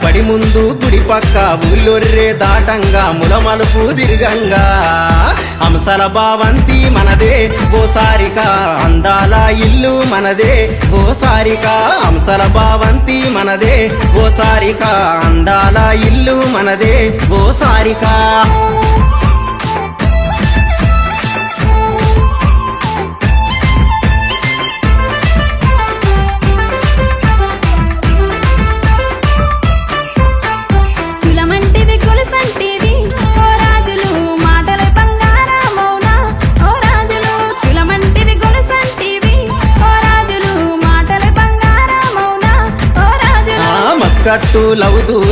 బడి ముందు గుడి పక్క ఊళ్ళొర్రే దాటంగా ములమలుపు దిర్గంగా హంసల భావంతి మనదే ఓ సారిక అందాల ఇల్లు మనదే ఓ సారిక హంసల భావంతి మనదే ఓ సారిక అందాల ఇల్లు మనదే ఓ సారిక కట్టు లవ్ దూరం